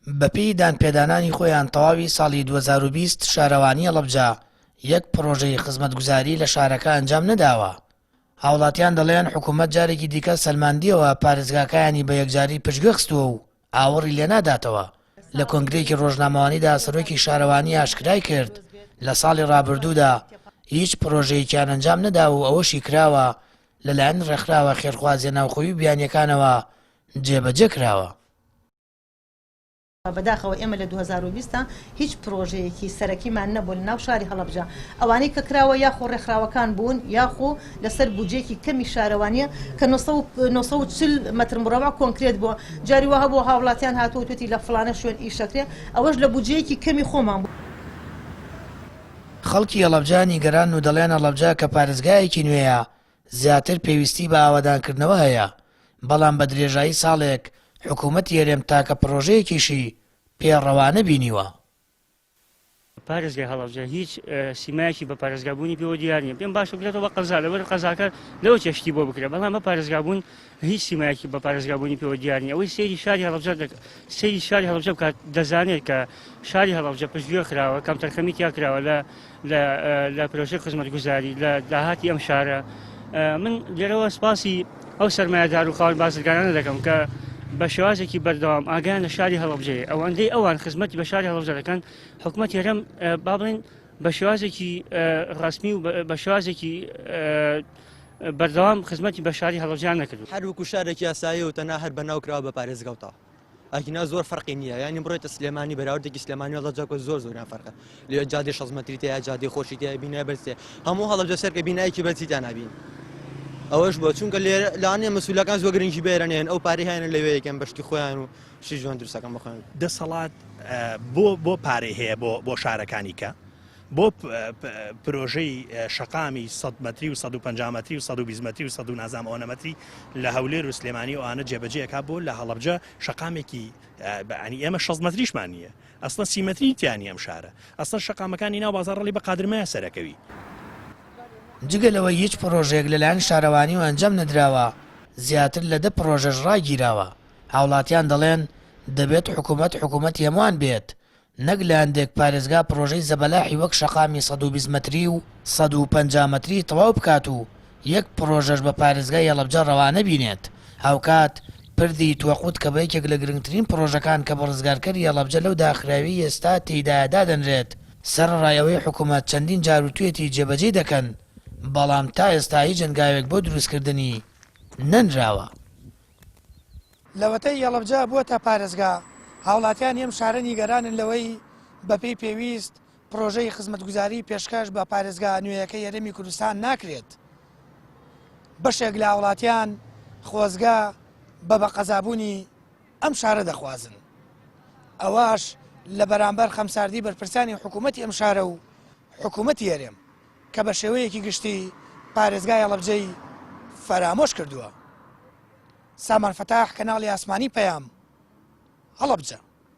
بەپێی دانپێدانانی خۆیان تەواوی ساڵی 2020 شارەوانی هەڵەبجە یەک پرۆژەی خزمەتگوزاری لە شارەکە ئەنجام نەداوە. هاوڵاتیان دەڵێن حکوومەت جارێکی دیکە سەلماندیەوە پارێزگاکایانی بە یەکجاری پشتگوێخستووە و ئاوەڕی لێ ناداتەوە. لە کۆنگرێکی ڕۆژنامەوانیدا سەرۆکی شارەوانی ئاشکرای کرد لە ساڵی ڕابردوودا هیچ پرۆژەیەکیان ئەنجام نەداوە و ئەوەشی کراوە لەلایەن ڕێکخراوە خێرخوازیە ناوخۆیی بیانیەکانەوە جێبەجێ کراوە. بەداخەوە ئێمە لە 2020 هیچ پرۆژەیەکی سەرەکیمان نەبوو لە ناو شاری هەڵەبجە. ئەوانەی کە کراوە یاخۆ ڕێکخراوەکان بوون یاخۆ لەسەر بودجێکی کەمی شارەوانیە کە 940 مەتر مربع کۆنکرێت بووە. جاری وها بۆ هاوڵاتیان هاتووەتی لە فڵانە شوێن ئیشەکرێ ئەوەش لە بودجەیەکی کەمی خۆمان بوو. خەڵکی هەڵەبجانی گەران و دەڵێن هەڵەبجە کە پارێزگایەکی نوێیە زیاتر پێویستی بە ئاوادانکردنەوە هەیە، بەڵام بە درێژایی ساڵێک حکوومەت یێرێم تاکە پرۆژەیەکیشی پێڕەوانە بینیوە. پارێزگای هەڵەبجە هیچ سیمایەکی بە پارێزگابوونی پێوە دیار نییە. پێم باشە بکرێتەوە بە قەزا لەوەر قەزاکە لەوە چێشتی بۆ بکرێت، بەڵام بە پارێزگابوون هیچ سیمایەکی بە پارێزگابوونی پێوە دیار نییە. ئەوەی سەیری شاری هەڵەبجە بکات دەزانێت کە شاری هەڵەبجە پشتگوێ کراوە، کەمتەرخەمی تیا کراوە لە پرۆژەی خزمەتگوزاری لە داهاتی ئەم شارە. من لێرەوە سپاسی ئەو سەرمایەدار و خاوەن بازرگانانە دەکەم کە بە شێوازێکی بەردەوام ئاگایان لە شاری هەڵەبجەیە. ئەوەندەی ئەوان خزمەتی بە شاری هەڵەبجە دەکەن، حکوومەت یێرەم با بڵێن بە شێوازێکی ڕسمی و بە شێوازێکی بەردەوام خزمەتی بە شاری هەڵەبجەیان نەکردو. هەر وەکو شارێکی یاسایی و تەنها هەر بەناوکراوە بە پارێزگاوتە. ئەگینا زۆر فەرقی نییە، یانی بڕۆیتە سلێمانی بەراوردێکی سلێمانی هەڵەبجە زۆریان فەرقە. لێ جادی 6 مەتری تەیە، جادی خۆشی تەیە، بینای بەرزێ هەموو هەڵەبجە سەرکە بینایەکی بەرزیتان نابین. ئەوەش بۆ چونکە لەوانەیە مەسوولەکان زۆر گرنگی بێرەنێن ئەو پارەی هەیەن لەوێ یەکەم بەشتی خۆیان و شی جوان دروستەکەم بخۆن. دەسەڵات بۆ پارەی هەیە بۆ شارەکانی کە بۆ پرۆژەی شەقامی 100 مەتری و 150 مەتری و 120 مەتری و 100 نازام ئەوە مەتری لە هەولێر و سلێمانی ئەوانە جێبەجێەکە بۆ لە هەڵەبجە شەقامێکی ئێمە 6 مەتریشمان نییە، ئەسڵەن 30 مەتری تیانی ئەم شارە، ئەسڵەن شەقامەکانی ناو بازاڕەڵی بە قادرمایە سەرەکەوی. جگەلەوە هیچ پرۆژێک لەلایەن شارەوانی و ئەنجام نەدراوە، زیاتر لە 10 پرۆژەش ڕاگیراوە. هاوڵاتیان دەڵێن دەبێت حکوومەت هەمووان بێت، نەک لە هەندێک پارێزگا پرۆژەی زەبەلاحی وەک شەقامی 120 مەتری و 150 مەتری تەواو بکات و یەک پرۆژەش بە پارێزگای هەڵەبجە ڕەوانە بینێت. هاوکات پردی توەقوت کە بە یەکێک لە گرنگترین پرۆژەکان کە بە ڕزگارکەری هەڵەبجە لەو داخراوی ئێستا تێیدا دادەنرێت، سەرڕایەوەی حکوومەت چەندین جاروتوێتی جێبەجێ دەکەن، بەڵام تا ئێستا هیچ جنگاوێک بۆ دروستکردنی نەنراوە. لەوەتەی هەڵەبجە بووە پارێزگا، هاوڵاتیان ئێم شارە نیگەرانن لەوەی بەپێی پێویست پرۆژەی خزمەتگوزاری پێشکەش بە پارێزگا نوێیەکەی هەرێمی کوردستان ناکرێت. بەشێک لە هاوڵاتیان خۆزگا بە قەزابوونی ئەم شارە دەخوازن. ئەوەش لە بەرامبەر خەمساردی بەرپرسانی حکوومەتی ئەم شارە و حکوومەتی هەرێم کە بە شێوەیەکی گشتی پارێزگای هەڵەبجەی فەرامۆش کردووە. سامان فەتاح، کەناڵی ئاسمانی پەیام، هەڵەبجە.